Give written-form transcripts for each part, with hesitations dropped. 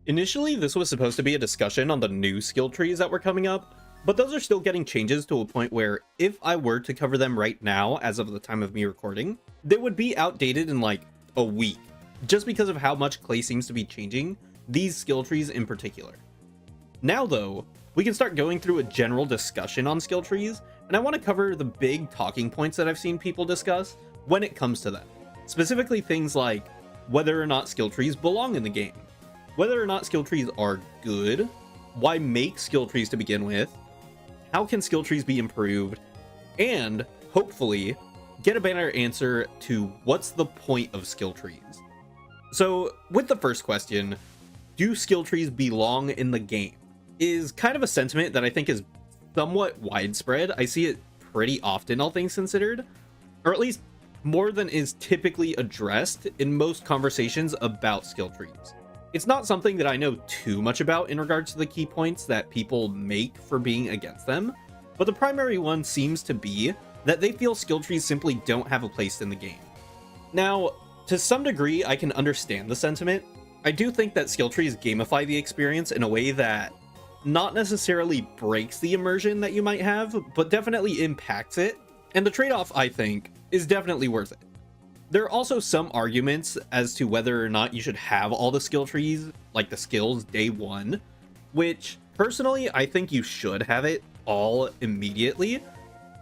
Initially, this was supposed to be a discussion on the new skill trees that were coming up, but those are still getting changes to a point where if I were to cover them right now, as of the time of me recording, they would be outdated in like a week, just because of how much Clay seems to be changing these skill trees in particular. Now though, we can start going through a general discussion on skill trees, and I want to cover the big talking points that I've seen people discuss when it comes to them. Specifically things like whether or not skill trees belong in the game, whether or not skill trees are good, why make skill trees to begin with, how can skill trees be improved, and hopefully get a better answer to what's the point of skill trees. So with the first question, do skill trees belong in the game, is kind of a sentiment that I think is somewhat widespread. I see it pretty often, all things considered, or at least more than is typically addressed in most conversations about skill trees. It's not something that I know too much about in regards to the key points that people make for being against them, but the primary one seems to be that they feel skill trees simply don't have a place in the game. Now, to some degree, I can understand the sentiment. I do think that skill trees gamify the experience in a way that not necessarily breaks the immersion that you might have, but definitely impacts it, and the trade-off, I think, is definitely worth it. There are also some arguments as to whether or not you should have all the skill trees, like the skills, day one, which personally I think you should have it all immediately,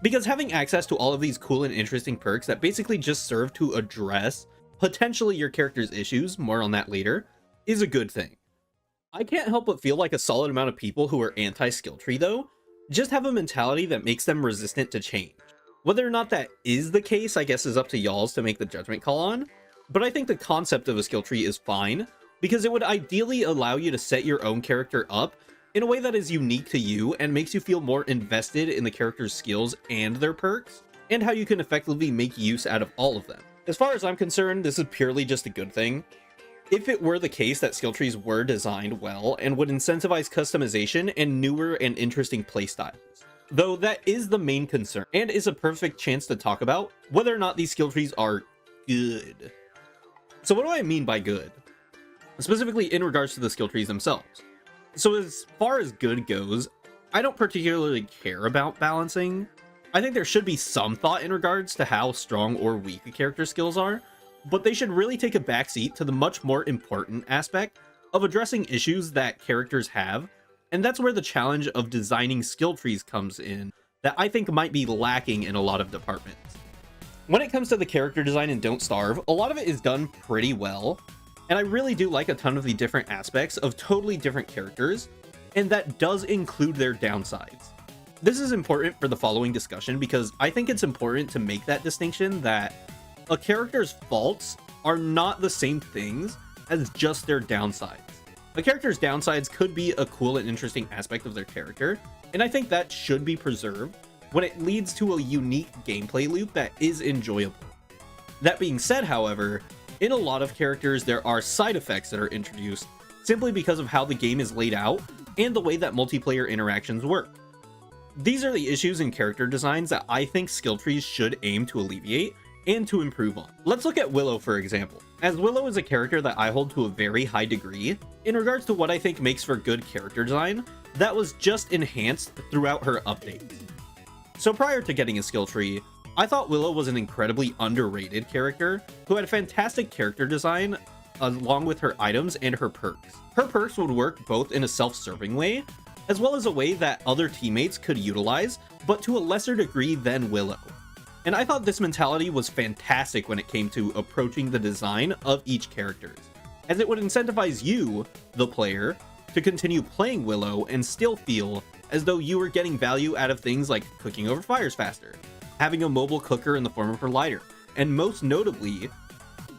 because having access to all of these cool and interesting perks that basically just serve to address potentially your character's issues, more on that later, is a good thing. I can't help but feel like a solid amount of people who are anti-skill tree though, just have a mentality that makes them resistant to change. Whether or not that is the case, I guess is up to y'all's to make the judgment call on, but I think the concept of a skill tree is fine, because it would ideally allow you to set your own character up in a way that is unique to you and makes you feel more invested in the character's skills and their perks, and how you can effectively make use out of all of them. As far as I'm concerned, this is purely just a good thing. If it were the case that skill trees were designed well and would incentivize customization and newer and interesting playstyles. Though that is the main concern, and is a perfect chance to talk about whether or not these skill trees are good. So what do I mean by good? Specifically in regards to the skill trees themselves. So as far as good goes, I don't particularly care about balancing. I think there should be some thought in regards to how strong or weak a character's skills are, but they should really take a backseat to the much more important aspect of addressing issues that characters have. And that's where the challenge of designing skill trees comes in, that I think might be lacking in a lot of departments. When it comes to the character design in Don't Starve, a lot of it is done pretty well, and I really do like a ton of the different aspects of totally different characters, and that does include their downsides. This is important for the following discussion because I think it's important to make that distinction that a character's faults are not the same things as just their downsides. A character's downsides could be a cool and interesting aspect of their character, and I think that should be preserved when it leads to a unique gameplay loop that is enjoyable. That being said, however, in a lot of characters there are side effects that are introduced simply because of how the game is laid out and the way that multiplayer interactions work. These are the issues in character designs that I think skill trees should aim to alleviate and to improve on. Let's look at Willow for example, as Willow is a character that I hold to a very high degree in regards to what I think makes for good character design that was just enhanced throughout her updates. So prior to getting a skill tree, I thought Willow was an incredibly underrated character who had fantastic character design along with her items and her perks. Her perks would work both in a self-serving way as well as a way that other teammates could utilize, but to a lesser degree than Willow. And I thought this mentality was fantastic when it came to approaching the design of each character, as it would incentivize you, the player, to continue playing Willow and still feel as though you were getting value out of things like cooking over fires faster, having a mobile cooker in the form of her lighter, and most notably,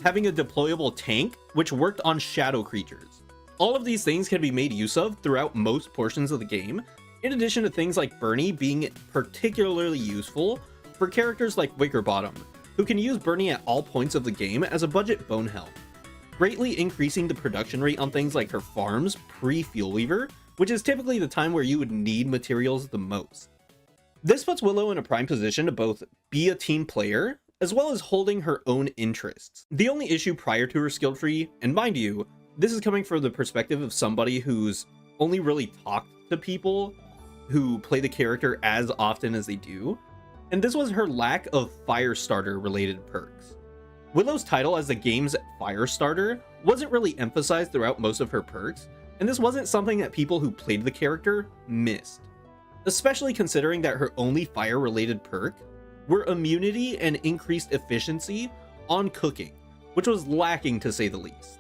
having a deployable tank which worked on shadow creatures. All of these things can be made use of throughout most portions of the game, in addition to things like Bernie being particularly useful for characters like Wickerbottom, who can use Bernie at all points of the game as a budget bone help, greatly increasing the production rate on things like her farms pre-Fuel Weaver, which is typically the time where you would need materials the most. This puts Willow in a prime position to both be a team player, as well as holding her own interests. The only issue prior to her skill tree, and mind you, this is coming from the perspective of somebody who's only really talked to people who play the character as often as they do, and this was her lack of Firestarter related perks. Willow's title as the game's Firestarter wasn't really emphasized throughout most of her perks, and this wasn't something that people who played the character missed. Especially considering that her only fire related perk were immunity and increased efficiency on cooking, which was lacking to say the least.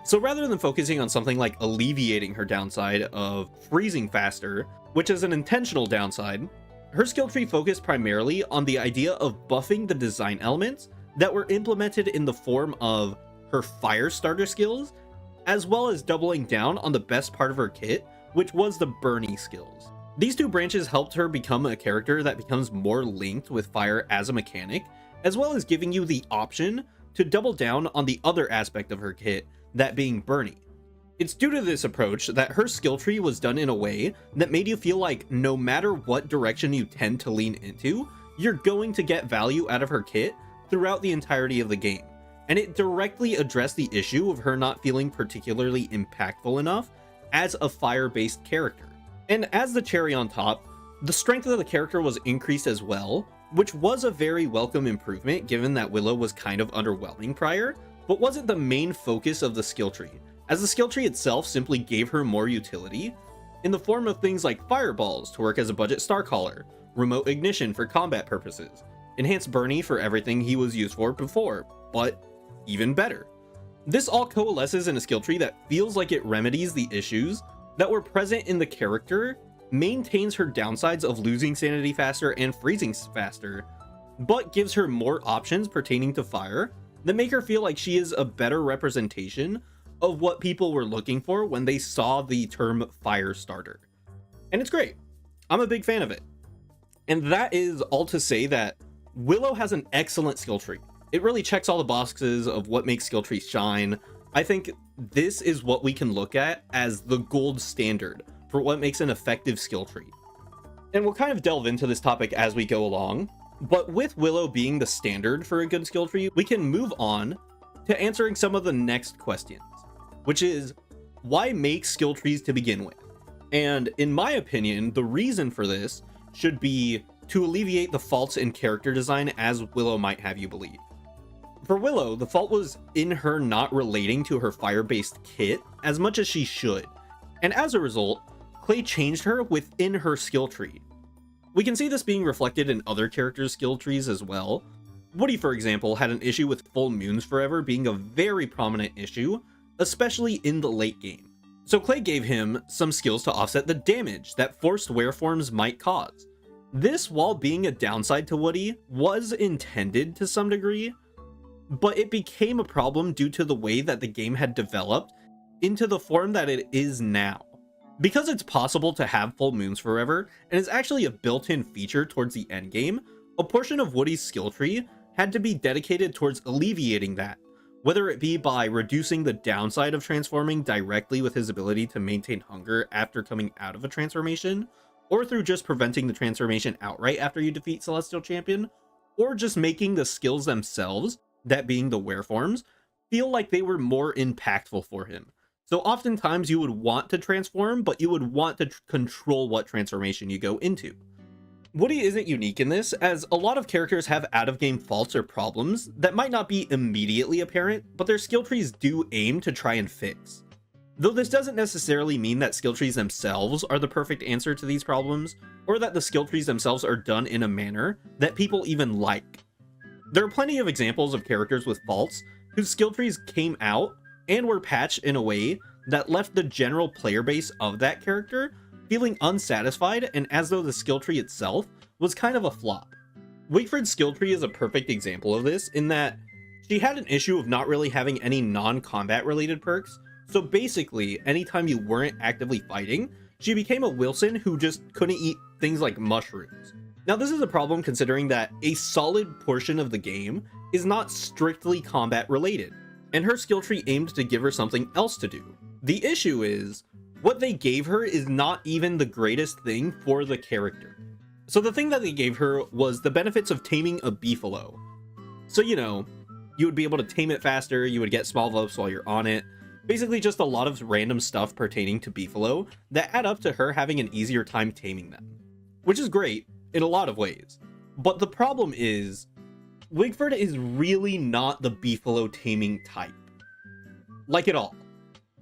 So rather than focusing on something like alleviating her downside of freezing faster, which is an intentional downside, her skill tree focused primarily on the idea of buffing the design elements that were implemented in the form of her fire starter skills, as well as doubling down on the best part of her kit, which was the Bernie skills. These two branches helped her become a character that becomes more linked with fire as a mechanic, as well as giving you the option to double down on the other aspect of her kit, that being Bernie. It's due to this approach that her skill tree was done in a way that made you feel like no matter what direction you tend to lean into, you're going to get value out of her kit throughout the entirety of the game. And it directly addressed the issue of her not feeling particularly impactful enough as a fire-based character. And as the cherry on top, the strength of the character was increased as well, which was a very welcome improvement given that Willow was kind of underwhelming prior, but wasn't the main focus of the skill tree, as the skill tree itself simply gave her more utility in the form of things like fireballs to work as a budget Starcaller, remote ignition for combat purposes, enhanced Bernie for everything he was used for before, but even better. This all coalesces in a skill tree that feels like it remedies the issues that were present in the character, maintains her downsides of losing sanity faster and freezing faster, but gives her more options pertaining to fire that make her feel like she is a better representation of what people were looking for when they saw the term fire starter. And it's great. I'm a big fan of it. And that is all to say that Willow has an excellent skill tree. It really checks all the boxes of what makes skill trees shine. I think this is what we can look at as the gold standard for what makes an effective skill tree. And we'll kind of delve into this topic as we go along, but with Willow being the standard for a good skill tree, we can move on to answering some of the next questions, which is, why make skill trees to begin with? And in my opinion, the reason for this should be to alleviate the faults in character design as Willow might have you believe. For Willow, the fault was in her not relating to her fire-based kit as much as she should, and as a result, Clay changed her within her skill tree. We can see this being reflected in other characters' skill trees as well. Woody, for example, had an issue with full moons forever being a very prominent issue, especially in the late game. So Clay gave him some skills to offset the damage that forced wear forms might cause. This, while being a downside to Woody, was intended to some degree, but it became a problem due to the way that the game had developed into the form that it is now. Because it's possible to have full moons forever, and is actually a built-in feature towards the endgame, a portion of Woody's skill tree had to be dedicated towards alleviating that, whether it be by reducing the downside of transforming directly with his ability to maintain hunger after coming out of a transformation, or through just preventing the transformation outright after you defeat Celestial Champion, or just making the skills themselves, that being the wear forms, feel like they were more impactful for him. So oftentimes you would want to transform, but you would want to control what transformation you go into. Woody isn't unique in this, as a lot of characters have out-of-game faults or problems that might not be immediately apparent, but their skill trees do aim to try and fix. Though this doesn't necessarily mean that skill trees themselves are the perfect answer to these problems, or that the skill trees themselves are done in a manner that people even like. There are plenty of examples of characters with faults whose skill trees came out and were patched in a way that left the general player base of that character feeling unsatisfied and as though the skill tree itself was kind of a flop. Wakeford's skill tree is a perfect example of this in that she had an issue of not really having any non-combat related perks, so basically anytime you weren't actively fighting, she became a Wilson who just couldn't eat things like mushrooms. Now this is a problem considering that a solid portion of the game is not strictly combat related, and her skill tree aimed to give her something else to do. The issue is, what they gave her is not even the greatest thing for the character. So the thing that they gave her was the benefits of taming a beefalo. So you know, you would be able to tame it faster, you would get small votes while you're on it, Basically just a lot of random stuff pertaining to Beefalo that add up to her having an easier time taming them. Which is great in a lot of ways. But the problem is, Wigford is really not the Beefalo taming type. Like at all.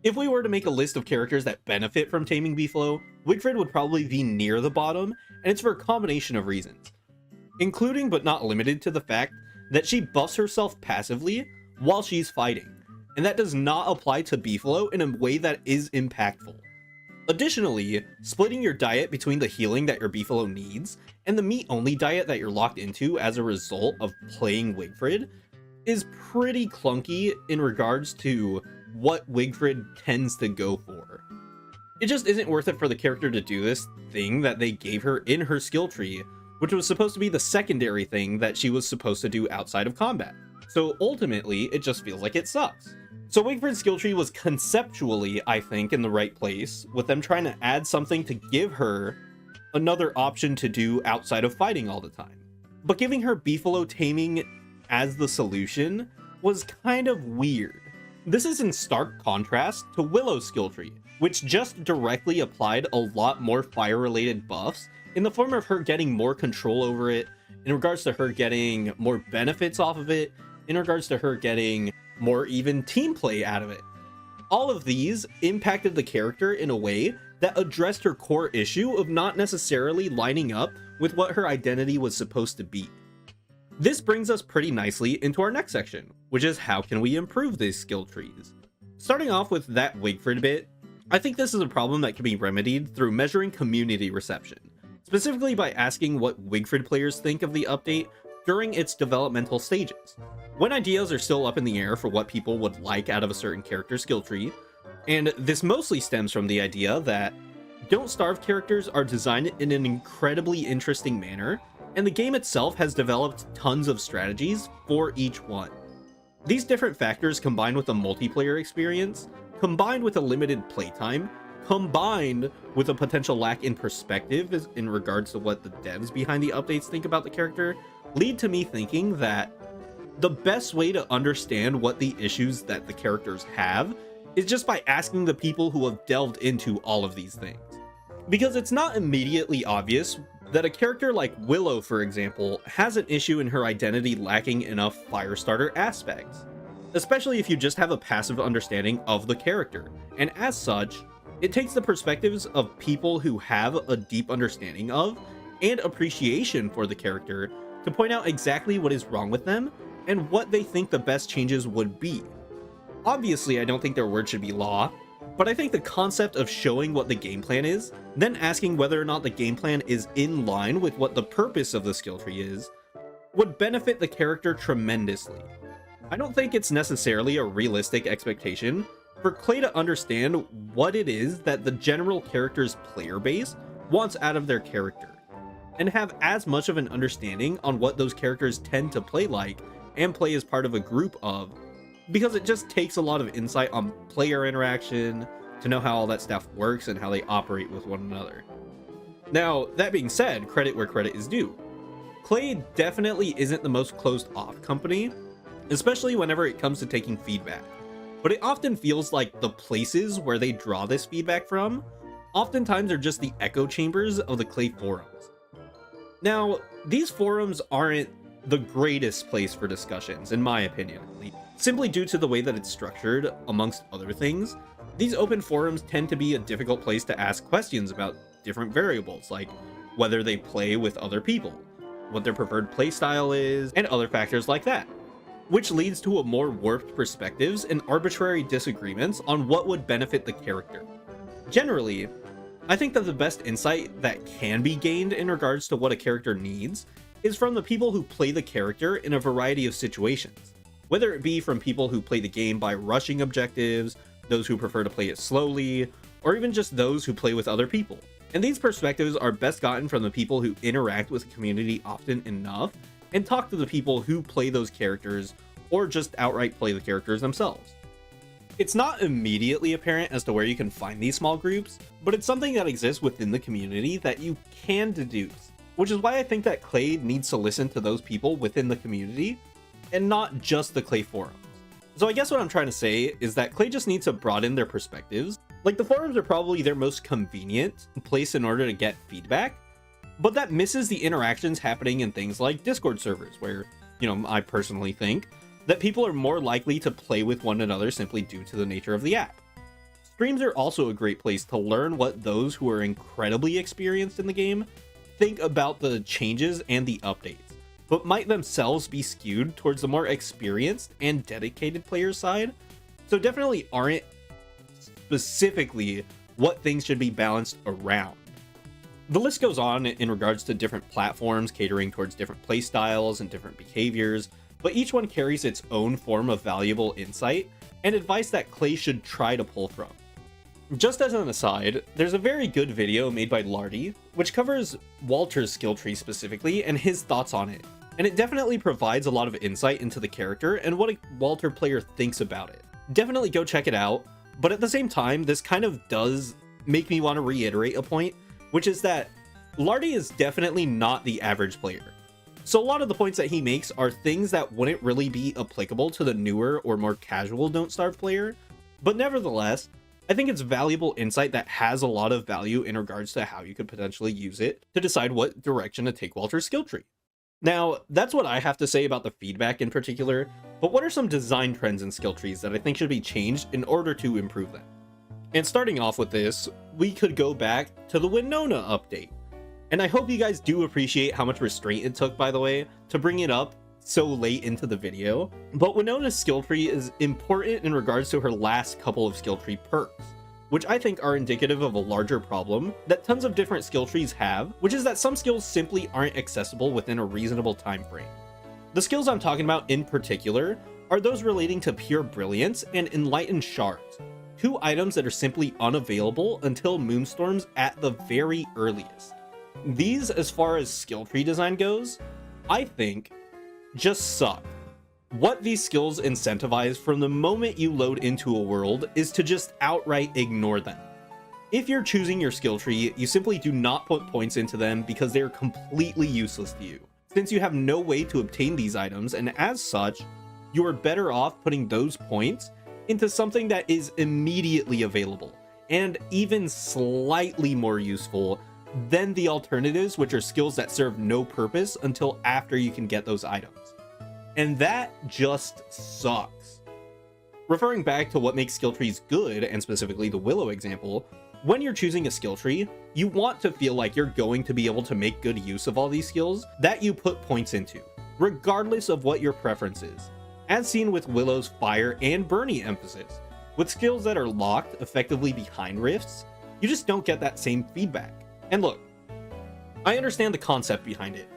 If we were to make a list of characters that benefit from taming Beefalo, Wigford would probably be near the bottom, and it's for a combination of reasons. Including but not limited to the fact that she buffs herself passively while she's fighting, and that does not apply to Beefalo in a way that is impactful. Additionally, splitting your diet between the healing that your Beefalo needs and the meat-only diet that you're locked into as a result of playing Wigfrid is pretty clunky in regards to what Wigfrid tends to go for. It just isn't worth it for the character to do this thing that they gave her in her skill tree, which was supposed to be the secondary thing that she was supposed to do outside of combat. So ultimately, it just feels like it sucks. So Wigfrid's skill tree was conceptually, I think, in the right place, with them trying to add something to give her another option to do outside of fighting all the time. But giving her Beefalo taming as the solution was kind of weird. This is in stark contrast to Willow's skill tree, which just directly applied a lot more fire-related buffs in the form of her getting more control over it, in regards to her getting more benefits off of it, in regards to her getting more even team play out of it. All of these impacted the character in a way that addressed her core issue of not necessarily lining up with what her identity was supposed to be. This brings us pretty nicely into our next section, which is how can we improve these skill trees. Starting off with that Wigfrid bit, I think this is a problem that can be remedied through measuring community reception, specifically by asking what Wigfrid players think of the update during its developmental stages. When ideas are still up in the air for what people would like out of a certain character skill tree, and this mostly stems from the idea that Don't Starve characters are designed in an incredibly interesting manner, and the game itself has developed tons of strategies for each one. These different factors combined with a multiplayer experience, combined with a limited playtime, combined with a potential lack in perspective in regards to what the devs behind the updates think about the character, lead to me thinking that the best way to understand what the issues that the characters have is just by asking the people who have delved into all of these things. Because it's not immediately obvious that a character like Willow, for example, has an issue in her identity lacking enough Firestarter aspects, especially if you just have a passive understanding of the character, and as such, it takes the perspectives of people who have a deep understanding of and appreciation for the character to point out exactly what is wrong with them and what they think the best changes would be. Obviously, I don't think their word should be law, but I think the concept of showing what the game plan is, then asking whether or not the game plan is in line with what the purpose of the skill tree is, would benefit the character tremendously. I don't think it's necessarily a realistic expectation for Clay to understand what it is that the general character's player base wants out of their character, and have as much of an understanding on what those characters tend to play like and play as part of a group of, because it just takes a lot of insight on player interaction to know how all that stuff works and how they operate with one another. Now, that being said, credit where credit is due. Clay definitely isn't the most closed off company, especially whenever it comes to taking feedback, but it often feels like the places where they draw this feedback from oftentimes are just the echo chambers of the Clay forums. Now, these forums aren't the greatest place for discussions, in my opinion, simply due to the way that it's structured, amongst other things. These open forums tend to be a difficult place to ask questions about different variables, like whether they play with other people, what their preferred playstyle is, and other factors like that, which leads to a more warped perspectives and arbitrary disagreements on what would benefit the character. Generally, I think that the best insight that can be gained in regards to what a character needs is from the people who play the character in a variety of situations, whether it be from people who play the game by rushing objectives, those who prefer to play it slowly, or even just those who play with other people. And these perspectives are best gotten from the people who interact with the community often enough and talk to the people who play those characters or just outright play the characters themselves. It's not immediately apparent as to where you can find these small groups, but it's something that exists within the community that you can deduce, which is why I think that Clay needs to listen to those people within the community and not just the Clay forums. So I guess what I'm trying to say is that Clay just needs to broaden their perspectives. Like, the forums are probably their most convenient place in order to get feedback, but that misses the interactions happening in things like Discord servers, where, you know, I personally think that people are more likely to play with one another simply due to the nature of the app. Streams are also a great place to learn what those who are incredibly experienced in the game think about the changes and the updates, but might themselves be skewed towards the more experienced and dedicated player side, so definitely aren't specifically what things should be balanced around. The list goes on in regards to different platforms catering towards different playstyles and different behaviors, but each one carries its own form of valuable insight and advice that Clay should try to pull from. Just as an aside, there's a very good video made by Lardy, which covers Walter's skill tree specifically and his thoughts on it, and it definitely provides a lot of insight into the character and what a Walter player thinks about it. Definitely go check it out, but at the same time, this kind of does make me want to reiterate a point, which is that Lardy is definitely not the average player. So a lot of the points that he makes are things that wouldn't really be applicable to the newer or more casual Don't Starve player, but nevertheless, I think it's valuable insight that has a lot of value in regards to how you could potentially use it to decide what direction to take Walter's skill tree. Now, that's what I have to say about the feedback in particular, but what are some design trends in skill trees that I think should be changed in order to improve them? And starting off with this, we could go back to the Winona update. And I hope you guys do appreciate how much restraint it took, by the way, to bring it up so late into the video. But Winona's skill tree is important in regards to her last couple of skill tree perks, which I think are indicative of a larger problem that tons of different skill trees have, which is that some skills simply aren't accessible within a reasonable time frame. The skills I'm talking about in particular are those relating to Pure Brilliance and Enlightened Shards, two items that are simply unavailable until Moonstorms at the very earliest. These, as far as skill tree design goes, I think just suck. What these skills incentivize from the moment you load into a world is to just outright ignore them. If you're choosing your skill tree, you simply do not put points into them because they are completely useless to you, since you have no way to obtain these items, and as such, you are better off putting those points into something that is immediately available, and even slightly more useful than the alternatives, which are skills that serve no purpose until after you can get those items. And that just sucks. Referring back to what makes skill trees good, and specifically the Willow example, when you're choosing a skill tree, you want to feel like you're going to be able to make good use of all these skills that you put points into, regardless of what your preference is, as seen with Willow's Fire and Bernie emphasis. With skills that are locked effectively behind rifts, you just don't get that same feedback. And look, I understand the concept behind it.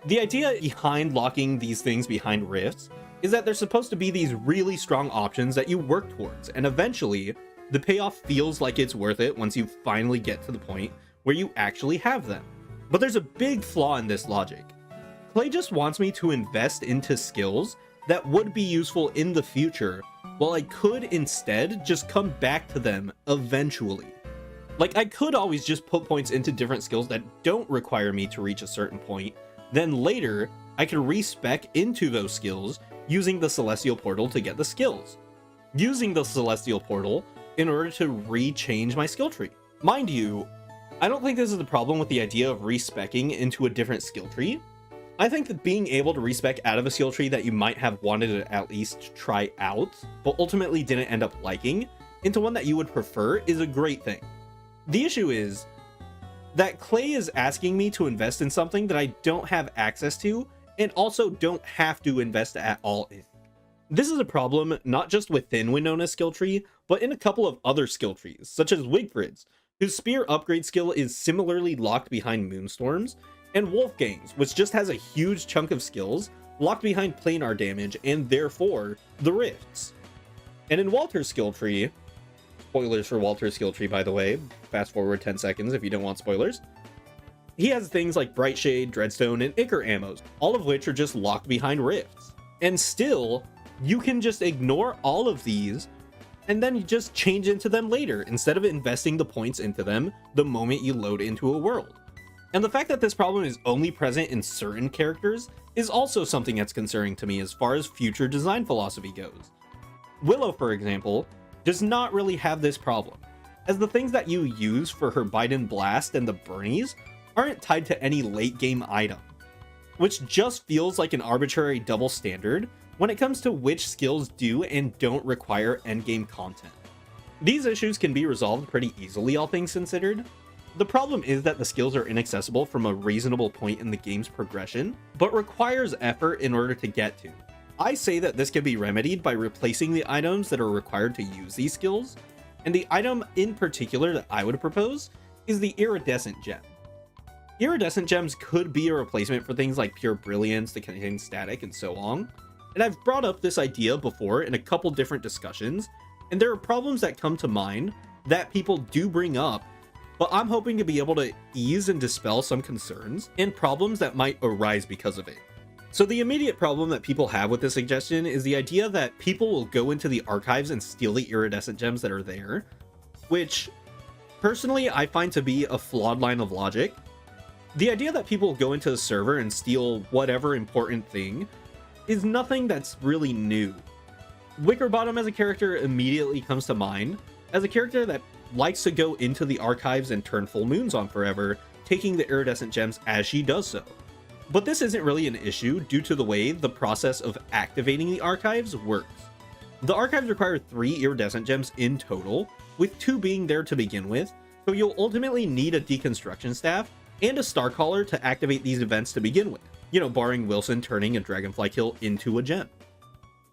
The idea behind locking these things behind rifts is that they're supposed to be these really strong options that you work towards, and eventually, the payoff feels like it's worth it once you finally get to the point where you actually have them. But there's a big flaw in this logic. Clay just wants me to invest into skills that would be useful in the future, while I could instead just come back to them eventually. Like, I could always just put points into different skills that don't require me to reach a certain point, then later, I can respec into those skills using the Celestial Portal to get the skills. Using the Celestial Portal in order to re-change my skill tree. Mind you, I don't think this is the problem with the idea of respecing into a different skill tree. I think that being able to respec out of a skill tree that you might have wanted to at least try out, but ultimately didn't end up liking, into one that you would prefer is a great thing. The issue is that Clay is asking me to invest in something that I don't have access to and also don't have to invest at all in. This is a problem not just within Winona's skill tree, but in a couple of other skill trees, such as Wigfrid's, whose spear upgrade skill is similarly locked behind Moonstorms, and Wolfgang's, which just has a huge chunk of skills locked behind planar damage and therefore the rifts. And in Walter's skill tree, spoilers for Walter's skill tree, by the way, fast forward 10 seconds if you don't want spoilers, he has things like Brightshade, Dreadstone, and Ichor ammos, all of which are just locked behind rifts. And still, you can just ignore all of these and then you just change into them later instead of investing the points into them the moment you load into a world. And the fact that this problem is only present in certain characters is also something that's concerning to me as far as future design philosophy goes. Willow, for example, does not really have this problem, as the things that you use for her Biden Blast and the Burnies aren't tied to any late game item, which just feels like an arbitrary double standard when it comes to which skills do and don't require endgame content. These issues can be resolved pretty easily, all things considered. The problem is that the skills are inaccessible from a reasonable point in the game's progression, but requires effort in order to get to. I say that this can be remedied by replacing the items that are required to use these skills, and the item in particular that I would propose is the Iridescent Gem. Iridescent Gems could be a replacement for things like Pure Brilliance, the Contain Static, and so on, and I've brought up this idea before in a couple different discussions, and there are problems that come to mind that people do bring up, but I'm hoping to be able to ease and dispel some concerns and problems that might arise because of it. So the immediate problem that people have with this suggestion is the idea that people will go into the archives and steal the iridescent gems that are there, which personally I find to be a flawed line of logic. The idea that people will go into the server and steal whatever important thing is nothing that's really new. Wickerbottom as a character immediately comes to mind as a character that likes to go into the archives and turn full moons on forever, taking the iridescent gems as she does so. But this isn't really an issue due to the way the process of activating the archives works. The archives require 3 iridescent gems in total, with 2 being there to begin with, so you'll ultimately need a deconstruction staff and a Starcaller to activate these events to begin with, barring Wilson turning a Dragonfly kill into a gem.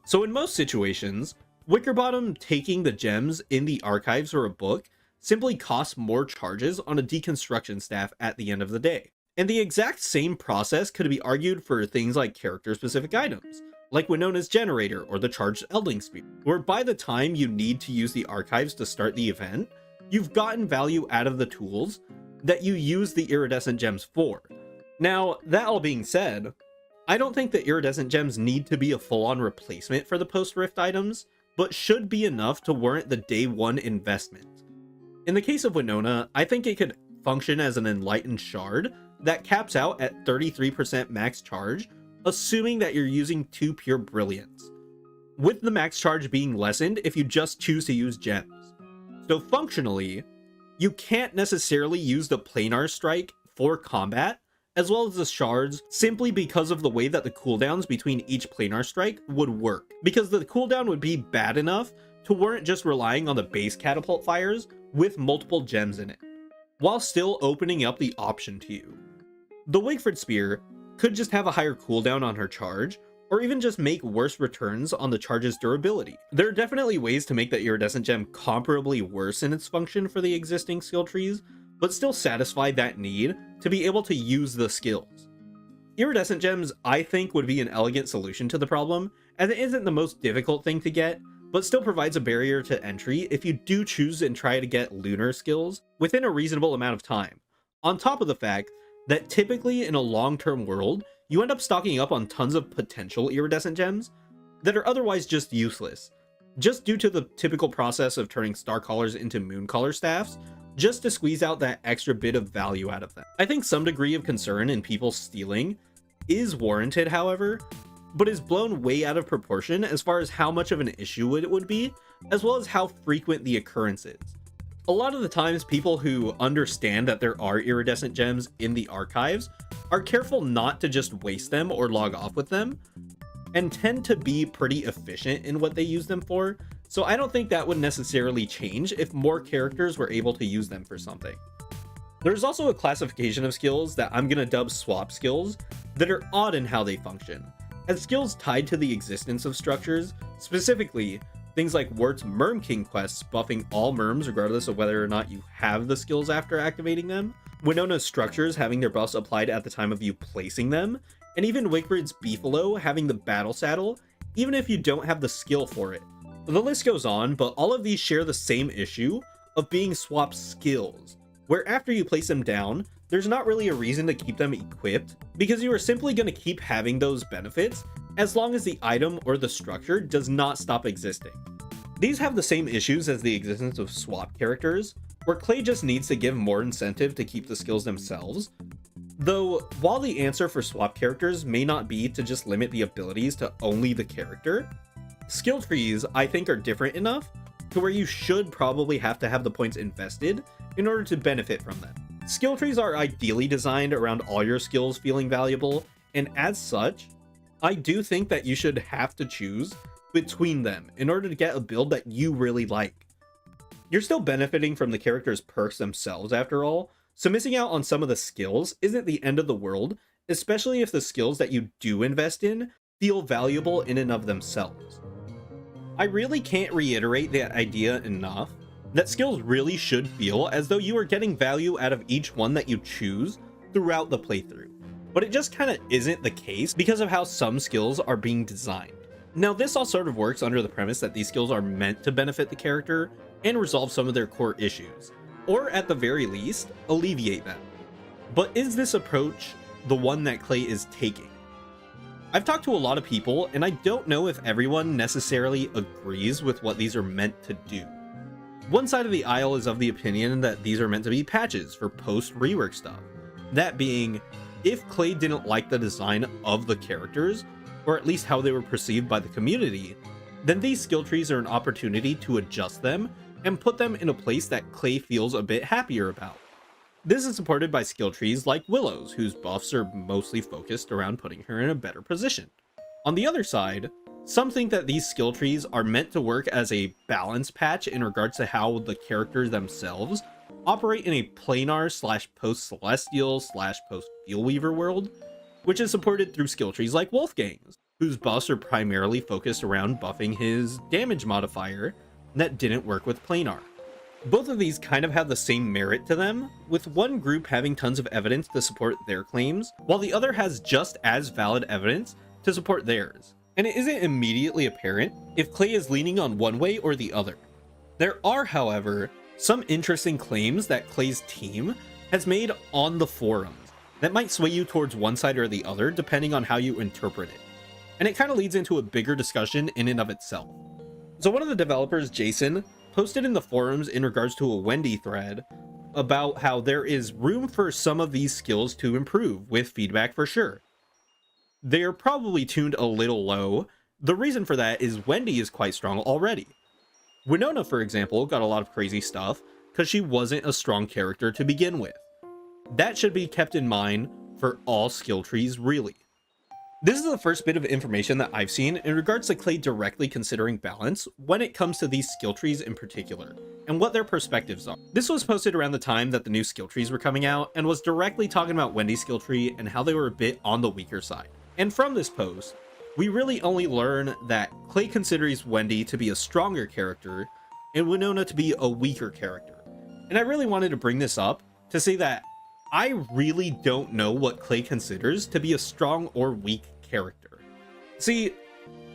So in most situations, Wickerbottom taking the gems in the archives or a book simply costs more charges on a deconstruction staff at the end of the day. And the exact same process could be argued for things like character-specific items, like Winona's Generator or the Charged Eldling Spear, where by the time you need to use the archives to start the event, you've gotten value out of the tools that you use the iridescent gems for. Now, that all being said, I don't think the iridescent gems need to be a full-on replacement for the post-Rift items, but should be enough to warrant the day one investment. In the case of Winona, I think it could function as an Enlightened Shard that caps out at 33% max charge, assuming that you're using 2 Pure Brilliance, with the max charge being lessened if you just choose to use gems. So functionally, you can't necessarily use the Planar Strike for combat, as well as the shards, simply because of the way that the cooldowns between each Planar Strike would work, because the cooldown would be bad enough to warrant just relying on the base catapult fires with multiple gems in it, while still opening up the option to you. The Wigford Spear could just have a higher cooldown on her charge, or even just make worse returns on the charge's durability. There are definitely ways to make the iridescent gem comparably worse in its function for the existing skill trees, but still satisfy that need to be able to use the skills. Iridescent gems, I think, would be an elegant solution to the problem, as it isn't the most difficult thing to get, but still provides a barrier to entry if you do choose and try to get lunar skills within a reasonable amount of time. On top of the fact that typically in a long-term world, you end up stocking up on tons of potential iridescent gems that are otherwise just useless, just due to the typical process of turning Starcallers into Mooncaller staffs, just to squeeze out that extra bit of value out of them. I think some degree of concern in people stealing is warranted, however, but is blown way out of proportion as far as how much of an issue it would be, as well as how frequent the occurrence is. A lot of the times, people who understand that there are iridescent gems in the archives are careful not to just waste them or log off with them, and tend to be pretty efficient in what they use them for, so I don't think that would necessarily change if more characters were able to use them for something. There's also a classification of skills that I'm gonna dub swap skills that are odd in how they function, as skills tied to the existence of structures, specifically things like Wirt's Merm King quests buffing all Merms regardless of whether or not you have the skills after activating them, Winona's structures having their buffs applied at the time of you placing them, and even Wigford's Beefalo having the battle saddle, even if you don't have the skill for it. The list goes on, but all of these share the same issue of being swap skills, where after you place them down, there's not really a reason to keep them equipped, because you are simply going to keep having those benefits as long as the item or the structure does not stop existing. These have the same issues as the existence of swap characters, where Clay just needs to give more incentive to keep the skills themselves. Though, while the answer for swap characters may not be to just limit the abilities to only the character, Skill trees, I think, are different enough to where you should probably have to have the points invested in order to benefit from them. Skill trees are ideally designed around all your skills feeling valuable, and as such, I do think that you should have to choose between them in order to get a build that you really like. You're still benefiting from the character's perks themselves after all, so missing out on some of the skills isn't the end of the world, especially if the skills that you do invest in feel valuable in and of themselves. I really can't reiterate that idea enough, that skills really should feel as though you are getting value out of each one that you choose throughout the playthrough. But it just kind of isn't the case because of how some skills are being designed. Now this all sort of works under the premise that these skills are meant to benefit the character and resolve some of their core issues, or at the very least, alleviate them. But is this approach the one that Clay is taking? I've talked to a lot of people, and I don't know if everyone necessarily agrees with what these are meant to do. One side of the aisle is of the opinion that these are meant to be patches for post-rework stuff. That being, if Clay didn't like the design of the characters, or at least how they were perceived by the community, then these skill trees are an opportunity to adjust them and put them in a place that Clay feels a bit happier about. This is supported by skill trees like Willow's, whose buffs are mostly focused around putting her in a better position. On the other side, some think that these skill trees are meant to work as a balance patch in regards to how the characters themselves operate in a planar / post-celestial / post-Steelweaver world, which is supported through skill trees like Wolfgang's, whose buffs are primarily focused around buffing his damage modifier that didn't work with planar. Both of these kind of have the same merit to them, with one group having tons of evidence to support their claims, while the other has just as valid evidence to support theirs. And it isn't immediately apparent if Clay is leaning on one way or the other. There are, however, some interesting claims that Clay's team has made on the forums that might sway you towards one side or the other depending on how you interpret it. And it kind of leads into a bigger discussion in and of itself. So one of the developers, Jason, posted in the forums in regards to a Wendy thread about how there is room for some of these skills to improve with feedback for sure. They're probably tuned a little low. The reason for that is Wendy is quite strong already. Winona, for example, got a lot of crazy stuff because she wasn't a strong character to begin with. That should be kept in mind for all skill trees, really. This is the first bit of information that I've seen in regards to Clay directly considering balance when it comes to these skill trees in particular, and what their perspectives are. This was posted around the time that the new skill trees were coming out, and was directly talking about Wendy's skill tree and how they were a bit on the weaker side. And from this post, we really only learn that Clay considers Wendy to be a stronger character, and Winona to be a weaker character. And I really wanted to bring this up to say that I really don't know what Clay considers to be a strong or weak character. See,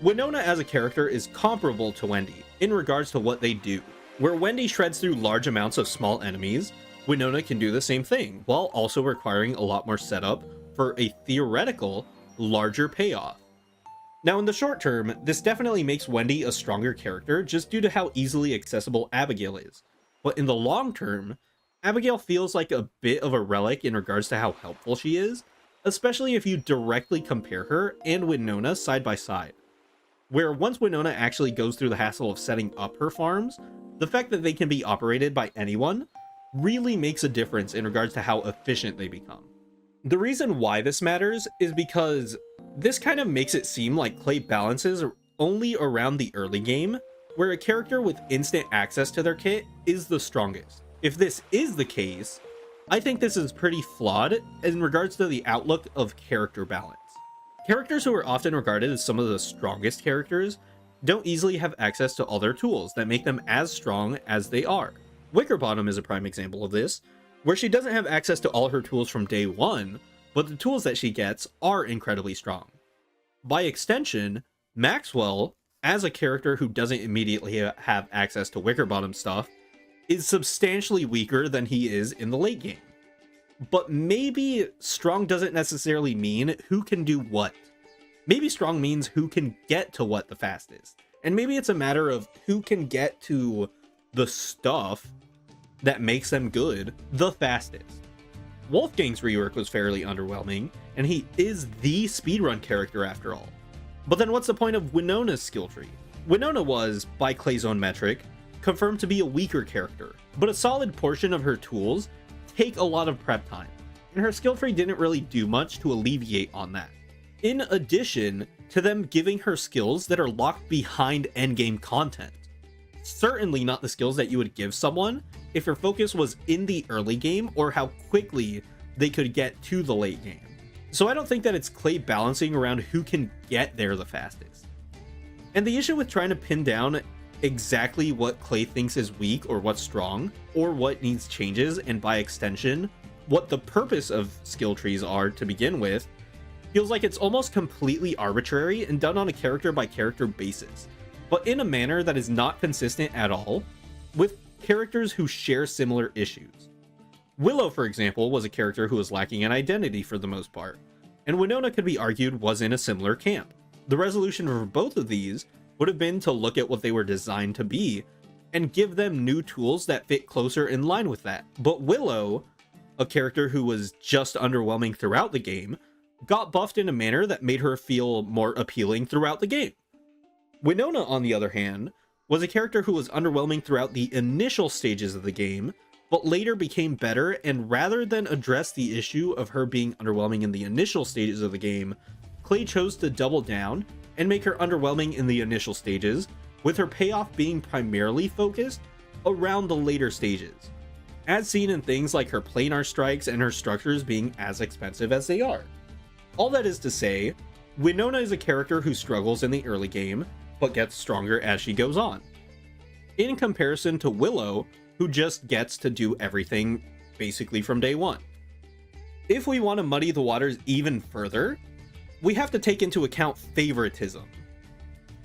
Winona as a character is comparable to Wendy in regards to what they do. Where Wendy shreds through large amounts of small enemies, Winona can do the same thing, while also requiring a lot more setup for a theoretical, larger payoff. Now in the short term, this definitely makes Wendy a stronger character just due to how easily accessible Abigail is. But in the long term, Abigail feels like a bit of a relic in regards to how helpful she is, especially if you directly compare her and Winona side by side. Where once Winona actually goes through the hassle of setting up her farms, the fact that they can be operated by anyone really makes a difference in regards to how efficient they become. The reason why this matters is because this kind of makes it seem like Clay balances only around the early game, where a character with instant access to their kit is the strongest. If this is the case, I think this is pretty flawed in regards to the outlook of character balance. Characters who are often regarded as some of the strongest characters don't easily have access to other tools that make them as strong as they are. Wickerbottom is a prime example of this, where she doesn't have access to all her tools from day one, but the tools that she gets are incredibly strong. By extension, Maxwell, as a character who doesn't immediately have access to Wickerbottom stuff, is substantially weaker than he is in the late game. But maybe strong doesn't necessarily mean who can do what. Maybe strong means who can get to what the fastest. And maybe it's a matter of who can get to the stuff that makes them good the fastest. Wolfgang's rework was fairly underwhelming, and he is the speedrun character after all. But then what's the point of Winona's skill tree? Winona was, by Clay's own metric, confirmed to be a weaker character, but a solid portion of her tools take a lot of prep time, and her skill tree didn't really do much to alleviate on that. In addition to them giving her skills that are locked behind endgame content. Certainly not the skills that you would give someone if your focus was in the early game or how quickly they could get to the late game. So I don't think that it's Clay balancing around who can get there the fastest. And the issue with trying to pin down exactly what Clay thinks is weak or what's strong or what needs changes, and by extension what the purpose of skill trees are to begin with, feels like it's almost completely arbitrary and done on a character by character basis, but in a manner that is not consistent at all with characters who share similar issues. Willow, for example, was a character who was lacking an identity for the most part, and Winona could be argued was in a similar camp. The resolution for both of these would have been to look at what they were designed to be and give them new tools that fit closer in line with that. But Willow, a character who was just underwhelming throughout the game, got buffed in a manner that made her feel more appealing throughout the game. Winona, on the other hand, was a character who was underwhelming throughout the initial stages of the game, but later became better, and rather than address the issue of her being underwhelming in the initial stages of the game, Clay chose to double down and make her underwhelming in the initial stages, with her payoff being primarily focused around the later stages, as seen in things like her planar strikes and her structures being as expensive as they are. All that is to say, Winona is a character who struggles in the early game, but gets stronger as she goes on, in comparison to Willow, who just gets to do everything basically from day one. If we want to muddy the waters even further, we have to take into account favoritism.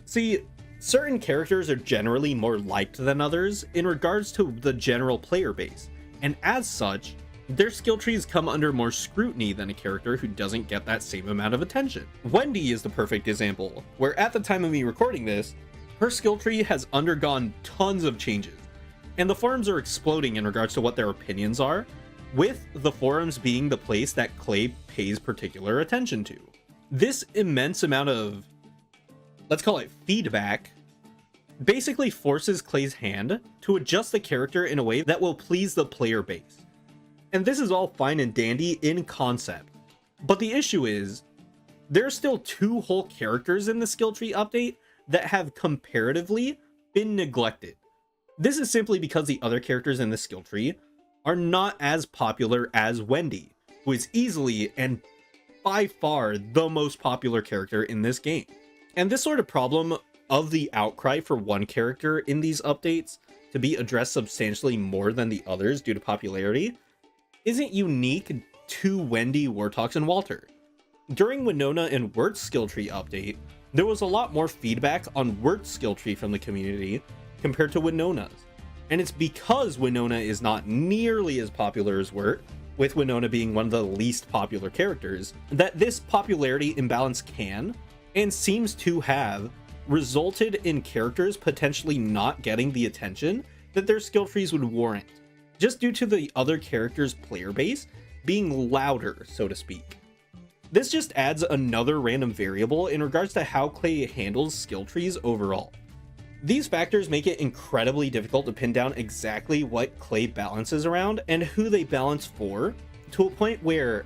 See, certain characters are generally more liked than others in regards to the general player base, and as such, their skill trees come under more scrutiny than a character who doesn't get that same amount of attention. Wendy is the perfect example, where at the time of me recording this, her skill tree has undergone tons of changes, and the forums are exploding in regards to what their opinions are, with the forums being the place that Clay pays particular attention to. This immense amount of, let's call it feedback, basically forces Clay's hand to adjust the character in a way that will please the player base. And this is all fine and dandy in concept, but the issue is, there are still 2 whole characters in the skill tree update that have comparatively been neglected. This is simply because the other characters in the skill tree are not as popular as Wendy, who is easily and by far the most popular character in this game. And this sort of problem of the outcry for one character in these updates to be addressed substantially more than the others due to popularity isn't unique to Wendy, Wartox, and Walter. During Winona and Wirt's skill tree update, there was a lot more feedback on Wirt's skill tree from the community compared to Winona's. And it's because Winona is not nearly as popular as Wirt, with Winona being one of the least popular characters, that this popularity imbalance can, and seems to have, resulted in characters potentially not getting the attention that their skill trees would warrant, just due to the other characters' player base being louder, so to speak. This just adds another random variable in regards to how Clay handles skill trees overall. These factors make it incredibly difficult to pin down exactly what Clay balances around and who they balance for, to a point where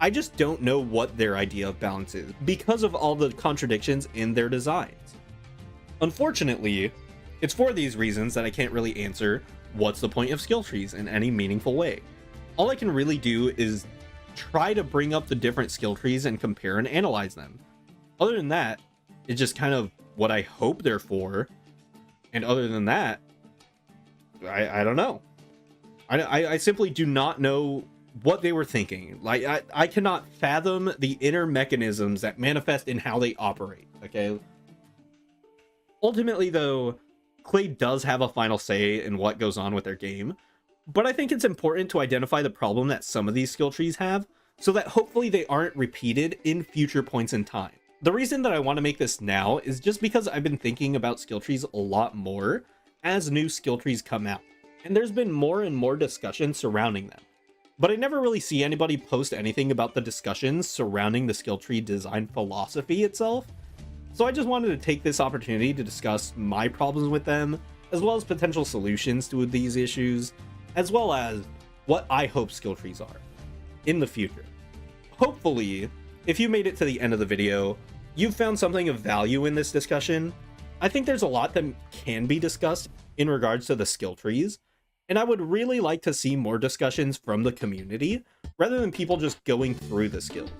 I just don't know what their idea of balance is because of all the contradictions in their designs. Unfortunately, it's for these reasons that I can't really answer what's the point of skill trees in any meaningful way. All I can really do is try to bring up the different skill trees and compare and analyze them. Other than that, it's just kind of what I hope they're for. And other than that, I don't know. I simply do not know what they were thinking. Like, I cannot fathom the inner mechanisms that manifest in how they operate, okay? Ultimately, though, Clay does have a final say in what goes on with their game, but I think it's important to identify the problem that some of these skill trees have, so that hopefully they aren't repeated in future points in time. The reason that I want to make this now is just because I've been thinking about skill trees a lot more as new skill trees come out, and there's been more and more discussion surrounding them. But I never really see anybody post anything about the discussions surrounding the skill tree design philosophy itself, So I just wanted to take this opportunity to discuss my problems with them, as well as potential solutions to these issues, as well as what I hope skill trees are in the future. Hopefully, if you made it to the end of the video, you've found something of value in this discussion. I think there's a lot that can be discussed in regards to the skill trees, and I would really like to see more discussions from the community rather than people just going through the skills.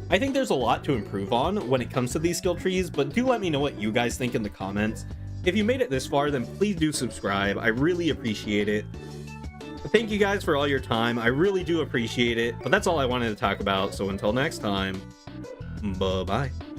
I think there's a lot to improve on when it comes to these skill trees, but do let me know what you guys think in the comments. If you made it this far, then please do subscribe. I really appreciate it. Thank you guys for all your time. I really do appreciate it. But that's all I wanted to talk about. So until next time, bye-bye.